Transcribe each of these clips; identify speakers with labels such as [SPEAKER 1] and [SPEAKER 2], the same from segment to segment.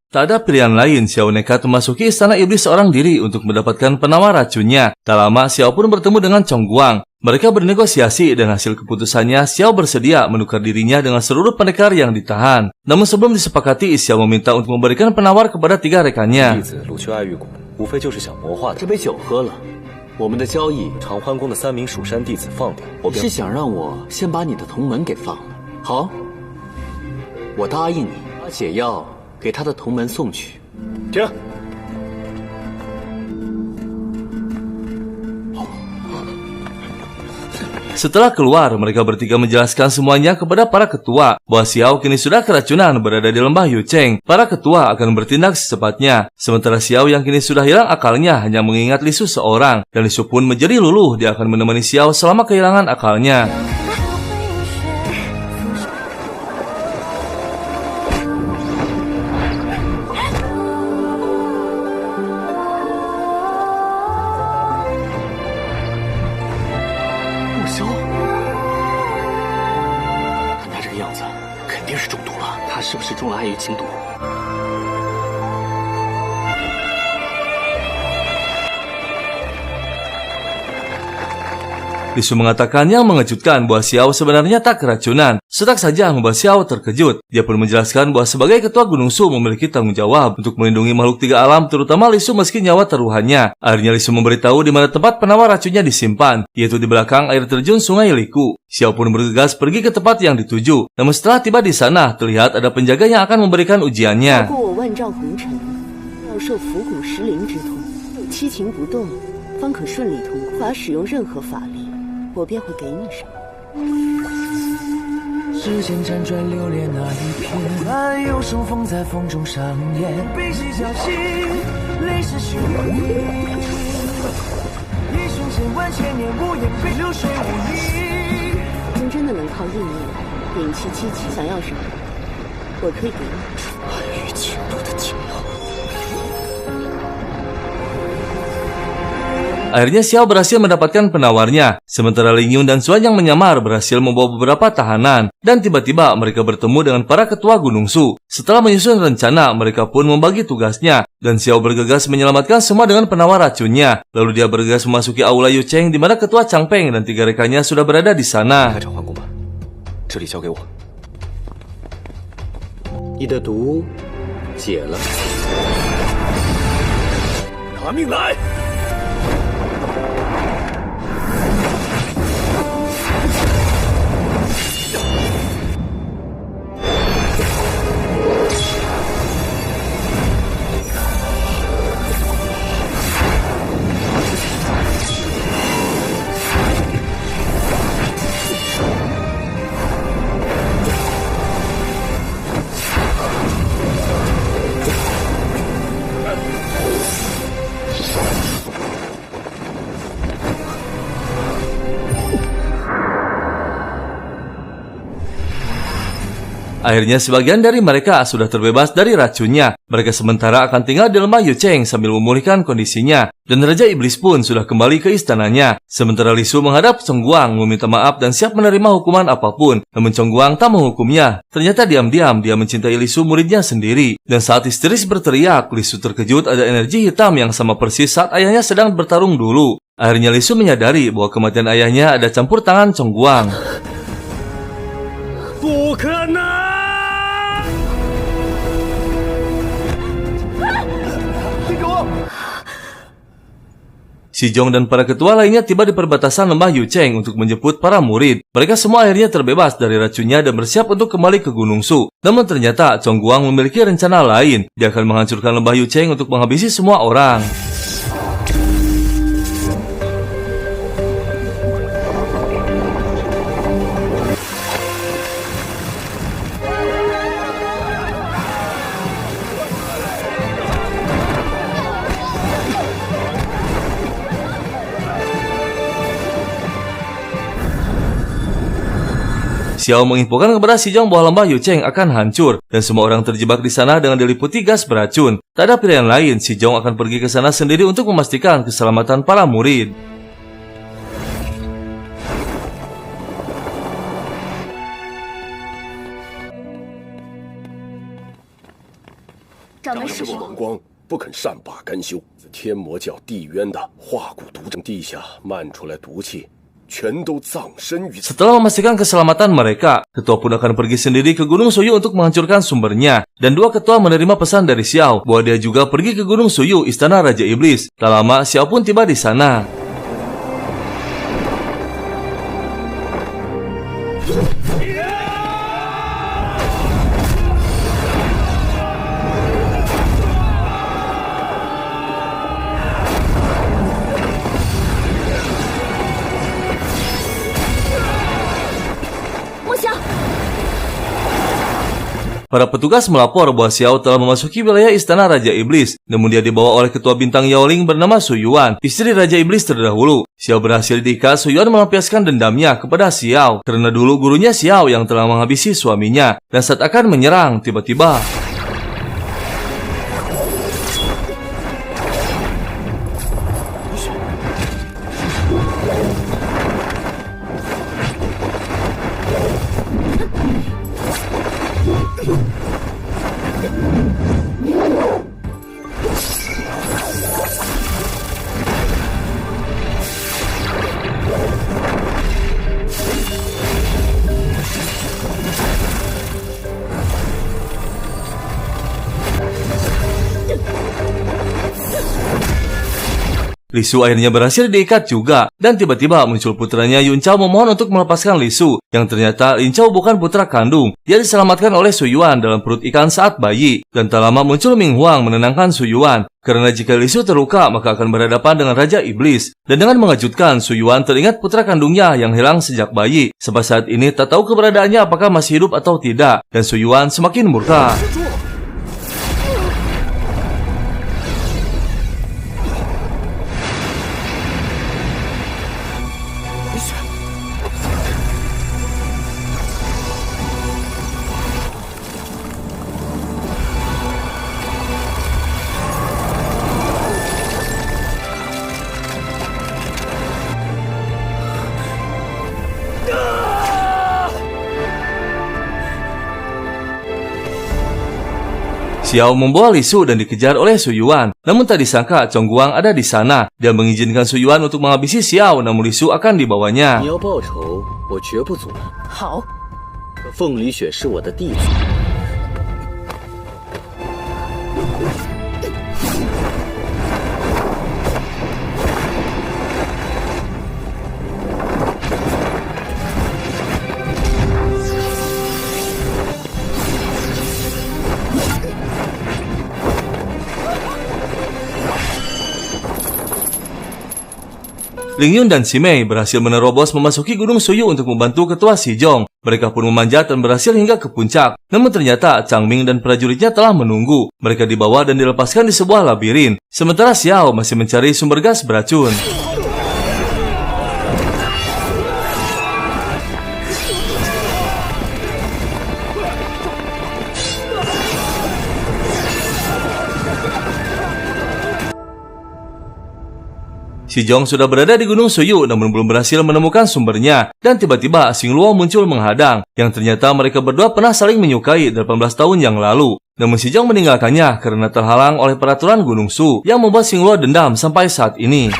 [SPEAKER 1] Tak ada pilihan lain, Xiao nekat memasuki istana iblis seorang diri untuk mendapatkan penawar racunnya. Tak lama, Xiao pun bertemu dengan Chongguang. Mereka bernegosiasi dan hasil keputusannya, Xiao bersedia menukar dirinya dengan seluruh pendekar yang ditahan. Namun sebelum disepakati, Xiao meminta untuk memberikan penawar kepada 3 rekannya.
[SPEAKER 2] 这杯酒喝了，我们的交易，长欢宫的3名蜀山弟子放掉。我是想让我先把你的同门给放了。好，我答应你，把解药给他的同门送去。停。
[SPEAKER 1] Setelah keluar, mereka bertiga menjelaskan semuanya kepada para ketua bahwa Xiao kini sudah keracunan berada di lembah Yucheng. Para ketua akan bertindak secepatnya. Sementara Xiao yang kini sudah hilang akalnya hanya mengingat Li Su seorang. Dan Li Su pun menjadi luluh, dia akan menemani Xiao selama kehilangan akalnya. Li Su mengatakan yang mengejutkan bahwa Xiao sebenarnya tak keracunan. Setak saja membuat Xiao terkejut. Dia pun menjelaskan bahwa sebagai ketua Gunung Su memiliki tanggung jawab untuk melindungi makhluk 3 alam, terutama Li Su meski nyawa taruhannya. Akhirnya Li Su memberitahu di mana tempat penawar racunnya disimpan, yaitu di belakang air terjun Sungai Liku. Xiao pun bergegas pergi ke tempat yang dituju. Namun setelah tiba di sana, terlihat ada penjaga yang akan memberikan ujiannya. Akhirnya Xiao berhasil mendapatkan penawarnya, sementara Ling Yun dan Xuan yang menyamar berhasil membawa beberapa tahanan, dan tiba-tiba mereka bertemu dengan para ketua Gunung Su. Setelah menyusun rencana, mereka pun membagi tugasnya, dan Xiao bergegas menyelamatkan semua dengan penawar racunnya. Lalu dia bergegas memasuki aula Yucheng di mana ketua Changpeng dan 3 rekannya sudah berada di sana.
[SPEAKER 2] 你的毒解了，拿命来！
[SPEAKER 1] Akhirnya sebagian dari mereka sudah terbebas dari racunnya. Mereka sementara akan tinggal di lembah Yucheng sambil memulihkan kondisinya. Dan Raja Iblis pun sudah kembali ke istananya. Sementara Li Su menghadap Chongguang meminta maaf dan siap menerima hukuman apapun. Namun Chongguang tak menghukumnya. Ternyata diam-diam dia mencintai Li Su muridnya sendiri. Dan saat histeris berteriak, Li Su terkejut ada energi hitam yang sama persis saat ayahnya sedang bertarung dulu. Akhirnya Li Su menyadari bahwa kematian ayahnya ada campur tangan Chongguang.
[SPEAKER 2] 不可能！
[SPEAKER 1] Si Zhong dan para ketua lainnya tiba di perbatasan lembah Yucheng untuk menjemput para murid. Mereka semua akhirnya terbebas dari racunnya dan bersiap untuk kembali ke Gunung Su. Namun ternyata Chongguang memiliki rencana lain. Dia akan menghancurkan lembah Yucheng untuk menghabisi semua orang. Xiao menginfokan kepada Si Zhong bahwa lembah Yucheng akan hancur dan semua orang terjebak di sana dengan diliputi gas beracun. Tak ada pilihan lain, Si Zhong akan pergi ke sana sendiri untuk memastikan keselamatan para murid.
[SPEAKER 3] 掌门是
[SPEAKER 4] 王光不肯善罢甘休，天魔教地渊的化骨毒症，地下漫出来毒气，全都葬身于此。
[SPEAKER 1] Setelah memastikan keselamatan mereka, ketua pun akan pergi sendiri ke Gunung Suyu untuk menghancurkan sumbernya. Dan dua ketua menerima pesan dari Xiao bahwa dia juga pergi ke Gunung Suyu, istana Raja Iblis. Tak lama, Xiao pun tiba di sana. Para petugas melapor bahwa Xiao telah memasuki wilayah istana Raja Iblis, namun dia dibawa oleh ketua bintang Yaoling bernama Su Yuan, istri Raja Iblis terdahulu. Xiao berhasil diikat, Su Yuan melampiaskan dendamnya kepada Xiao, karena dulu gurunya Xiao yang telah menghabisi suaminya, dan saat akan menyerang, tiba-tiba Li Su akhirnya berhasil diikat juga, dan tiba-tiba muncul putranya Yun Chao memohon untuk melepaskan Li Su, yang ternyata Lin Chao bukan putra kandung. Dia diselamatkan oleh Su Yuan dalam perut ikan saat bayi, dan tak lama muncul Ming Huang menenangkan Su Yuan, karena jika Li Su terluka maka akan berhadapan dengan Raja Iblis. Dan dengan mengejutkan, Su Yuan teringat putra kandungnya yang hilang sejak bayi. Sampai saat ini tak tahu keberadaannya apakah masih hidup atau tidak, dan Su Yuan semakin murka. Xiao membawa Li Su dan dikejar oleh Su Yuan. Namun tak disangka Chong Guang ada di sana. Dia mengizinkan Su Yuan untuk menghabisi Xiao, namun Li Su akan dibawanya.
[SPEAKER 2] 你要报仇，我绝不阻拦。
[SPEAKER 3] 好，
[SPEAKER 2] 可凤梨雪是我的弟子，
[SPEAKER 1] Ling Yun dan Si Mei berhasil menerobos memasuki Gunung Suyu untuk membantu ketua Si Zhong. Mereka pun memanjat dan berhasil hingga ke puncak. Namun ternyata Chang Ming dan prajuritnya telah menunggu. Mereka dibawa dan dilepaskan di sebuah labirin. Sementara Xiao masih mencari sumber gas beracun. Si Zhong sudah berada di Gunung Suyu namun belum berhasil menemukan sumbernya. Dan tiba-tiba Xing Luo muncul menghadang. Yang ternyata mereka berdua pernah saling menyukai 18 tahun yang lalu. Namun Si Zhong meninggalkannya karena terhalang oleh peraturan Gunung Su yang membuat Xing Luo dendam sampai saat ini.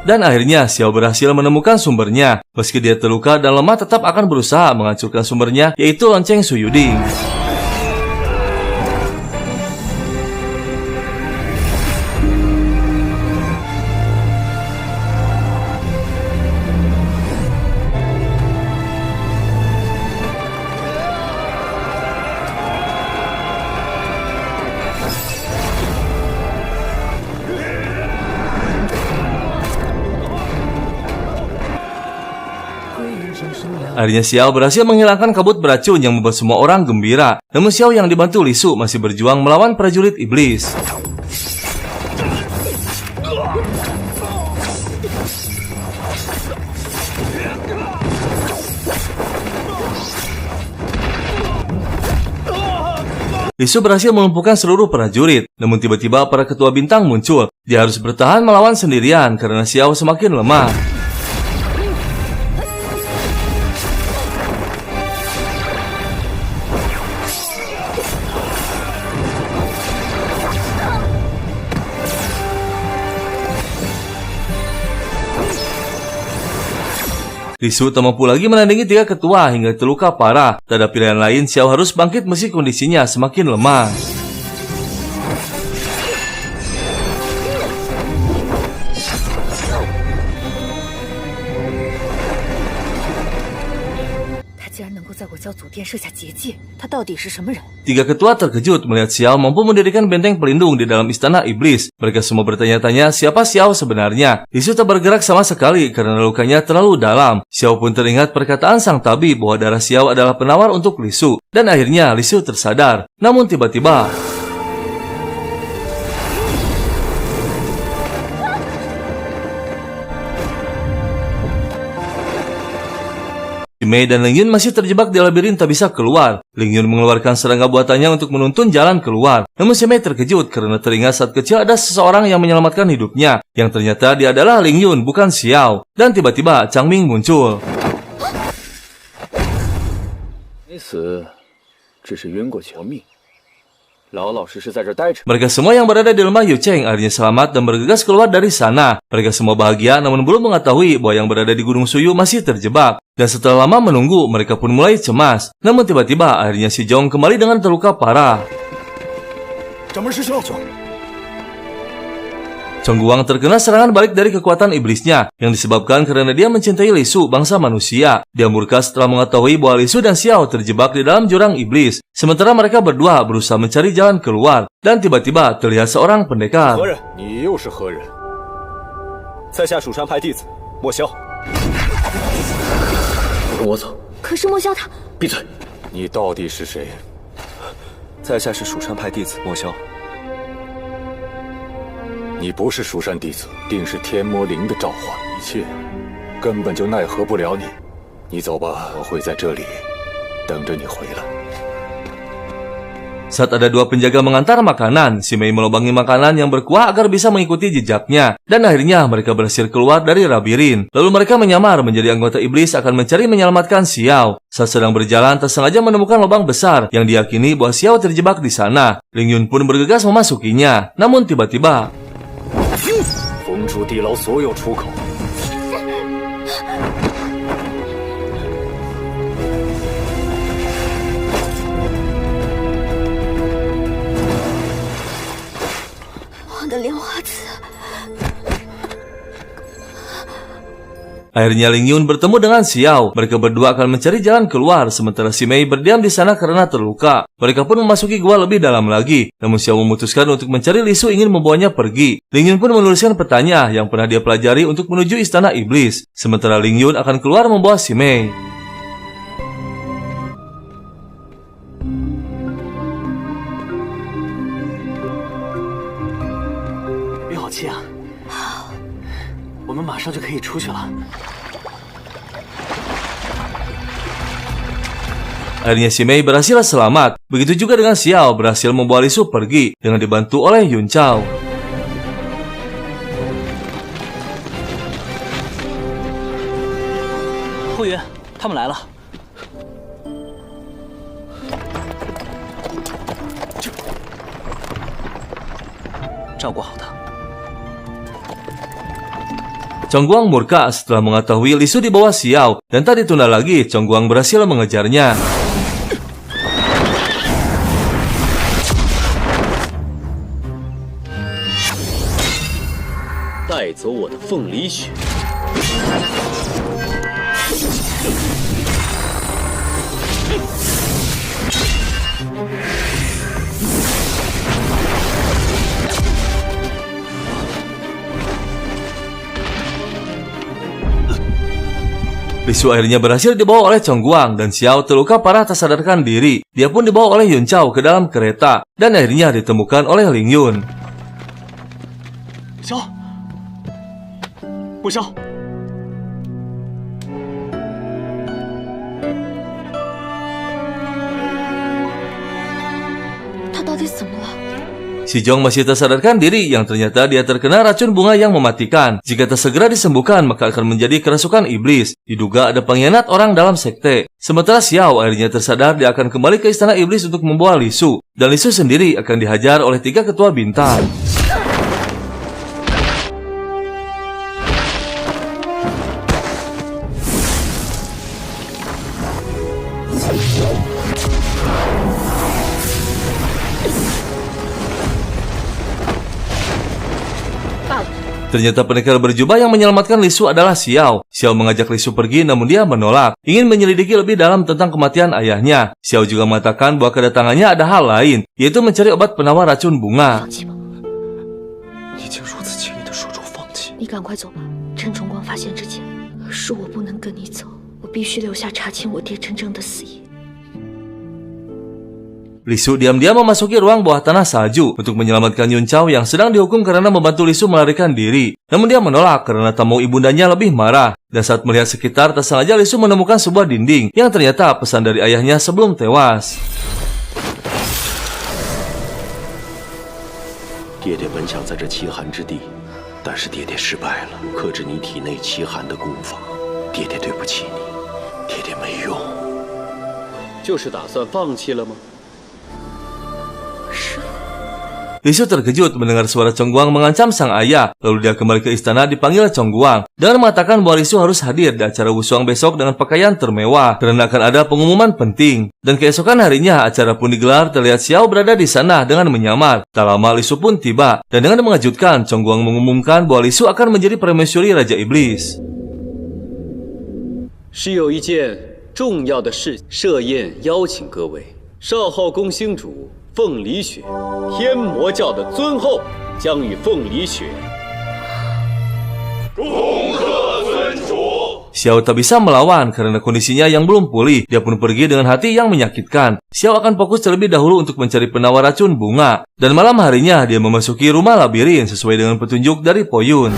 [SPEAKER 1] Dan akhirnya Xiao berhasil menemukan sumbernya. Meski dia terluka dan lemah tetap akan berusaha menghancurkan sumbernya, yaitu lonceng Su Yuding. Akhirnya Xiao berhasil menghilangkan kabut beracun yang membuat semua orang gembira. Namun Xiao yang dibantu Li Su masih berjuang melawan prajurit iblis. Li Su berhasil melumpuhkan seluruh prajurit. Namun tiba-tiba para ketua bintang muncul. Dia harus bertahan melawan sendirian karena Xiao semakin lemah. Li Su tak mampu lagi menandingi 3 ketua hingga terluka parah. Tak ada pilihan lain, Xiao harus bangkit meski kondisinya semakin lemah. Tiga ketua terkejut melihat Xiao mampu mendirikan benteng pelindung di dalam istana iblis. Mereka semua bertanya-tanya siapa Xiao sebenarnya. Li Su tak bergerak sama sekali karena lukanya terlalu dalam. Xiao pun teringat perkataan sang tabib bahwa darah Xiao adalah penawar untuk Li Su. Dan akhirnya Li Su tersadar. Namun tiba-tiba Mei dan Ling Yun masih terjebak di labirin tak bisa keluar. Ling Yun mengeluarkan serangga buatannya untuk menuntun jalan keluar. Namun si Mei terkejut karena teringat saat kecil ada seseorang yang menyelamatkan hidupnya. Yang ternyata dia adalah Ling Yun, bukan Xiao. Dan tiba-tiba Chang Ming muncul. Mereka semua yang berada di lemah Yucheng akhirnya selamat dan bergegas keluar dari sana. Mereka semua bahagia namun belum mengetahui bahwa yang berada di Gunung Suyu masih terjebak. Dan setelah lama menunggu, mereka pun mulai cemas. Namun tiba-tiba akhirnya si Zhong kembali dengan terluka parah. Chong Guang terkena serangan balik dari kekuatan iblisnya yang disebabkan karena dia mencintai Li Su, bangsa manusia. Dia murka setelah mengetahui bahwa Li Su dan Xiao terjebak di dalam jurang iblis. Sementara mereka berdua berusaha mencari jalan keluar. Dan tiba-tiba terlihat seorang pendekar. Saat ada 2 penjaga mengantar makanan, si Mei melubangi makanan yang berkuah agar bisa mengikuti jejaknya. Dan akhirnya mereka berhasil keluar dari labirin. Lalu mereka menyamar menjadi anggota iblis akan mencari menyelamatkan Xiao. Saat sedang berjalan, tersengaja menemukan lubang besar yang diyakini bahwa Xiao terjebak di sana. Ling Yun pun bergegas memasukinya. Namun tiba-tiba akhirnya Ling Yun bertemu dengan Xiao. Mereka berdua akan mencari jalan keluar, sementara si Mei berdiam di sana karena terluka. Mereka pun memasuki gua lebih dalam lagi. Namun Xiao memutuskan untuk mencari Li Su ingin membawanya pergi. Ling Yun pun menuliskan petanya yang pernah dia pelajari untuk menuju istana iblis. Sementara Ling Yun akan keluar membawa si Mei. Akhirnya si Mei berhasil selamat. Begitu juga dengan Xiao berhasil membawa Li Su pergi dengan dibantu oleh Yun Chao.
[SPEAKER 2] Hu Yue, 他们来了。照顾好他。
[SPEAKER 1] Chong Guang murka setelah mengetahui Li Su di bawah Xiao dan tak ditunda lagi, Chong Guang berhasil mengejarnya. Li Su akhirnya berhasil dibawa oleh Chong Guang dan Xiao terluka parah tak sadarkan diri. Dia pun dibawa oleh Yun Chao ke dalam kereta dan akhirnya ditemukan oleh Ling Yun.
[SPEAKER 2] Xiao, Bu Xiao.
[SPEAKER 3] 底怎么了？
[SPEAKER 1] Si Zhong masih tak sadarkan diri yang ternyata dia terkena racun bunga yang mematikan. Jika tak segera disembuhkan, maka akan menjadi kerasukan iblis. Diduga ada pengkhianat orang dalam sekte. Sementara Xiao akhirnya tersadar dia akan kembali ke istana iblis untuk membawa Li Su. Dan Li Su sendiri akan dihajar oleh 3 ketua bintang. Ternyata pendekar berjubah yang menyelamatkan Li Su adalah Xiao. Xiao mengajak Li Su pergi namun dia menolak. Ingin menyelidiki lebih dalam tentang kematian ayahnya. Xiao juga mengatakan bahwa kedatangannya ada hal lain, yaitu mencari obat penawar racun bunga.
[SPEAKER 2] 已经如此轻易地说出放弃，
[SPEAKER 3] 你赶快走吧，陈崇光发现之前，是我不能跟你走，我必须留下查清我爹真正的死因。
[SPEAKER 1] Li Su diam-diam memasuki ruang bawah tanah salju untuk menyelamatkan Yun Chao yang sedang dihukum karena membantu Li Su melarikan diri. Namun dia menolak karena tak mau ibundanya lebih marah. Dan saat melihat sekitar, tak sengaja Li Su menemukan sebuah dinding yang ternyata pesan dari ayahnya sebelum tewas.
[SPEAKER 4] 爹爹本想在这奇寒之地，但是爹爹失败了，克制你体内奇寒的功法。爹爹对不起你，爹爹没用。
[SPEAKER 2] 就是打算放弃了吗？
[SPEAKER 1] Li Su terkejut mendengar suara Chong Guang mengancam sang ayah. Lalu dia kembali ke istana dipanggil Chong Guang dan mengatakan bahwa Li Su harus hadir di acara Wusuang besok dengan pakaian termewah karena akan ada pengumuman penting. Dan keesokan harinya acara pun digelar. Terlihat Xiao berada di sana dengan menyamar. Tak lama Li Su pun tiba dan dengan mengejutkan Chong Guang mengumumkan bahwa Li Su akan menjadi permaisuri Raja Iblis.
[SPEAKER 2] 是有一件重要的事，设宴邀请各位。少昊宫星主 凤梨雪，天魔教的尊后，将与凤梨雪。恭贺尊主！
[SPEAKER 1] Xiao tak bisa melawan karena kondisinya yang belum pulih. Dia pun pergi dengan hati yang menyakitkan. Xiao akan fokus terlebih dahulu untuk mencari penawar racun bunga. Dan malam harinya dia memasuki rumah labirin sesuai dengan petunjuk dari Po Yun.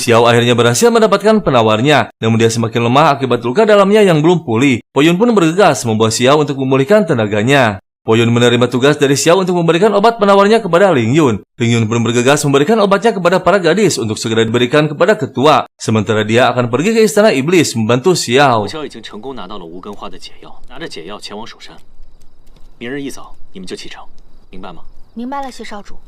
[SPEAKER 1] Xiao akhirnya berhasil mendapatkan penawarnya, namun dia semakin lemah akibat luka dalamnya yang belum pulih. Po Yun pun bergegas membawa Xiao untuk memulihkan tenaganya. Po Yun menerima tugas dari Xiao untuk memberikan obat penawarnya kepada Ling Yun. Ling Yun pun bergegas memberikan obatnya kepada para gadis untuk segera diberikan kepada ketua. Sementara dia akan pergi ke istana iblis membantu Xiao.
[SPEAKER 2] 我已经成功拿到了无根花的解药，拿着解药前往蜀山。明日一早你们就启程，明白吗？
[SPEAKER 3] 明白了，谢少主。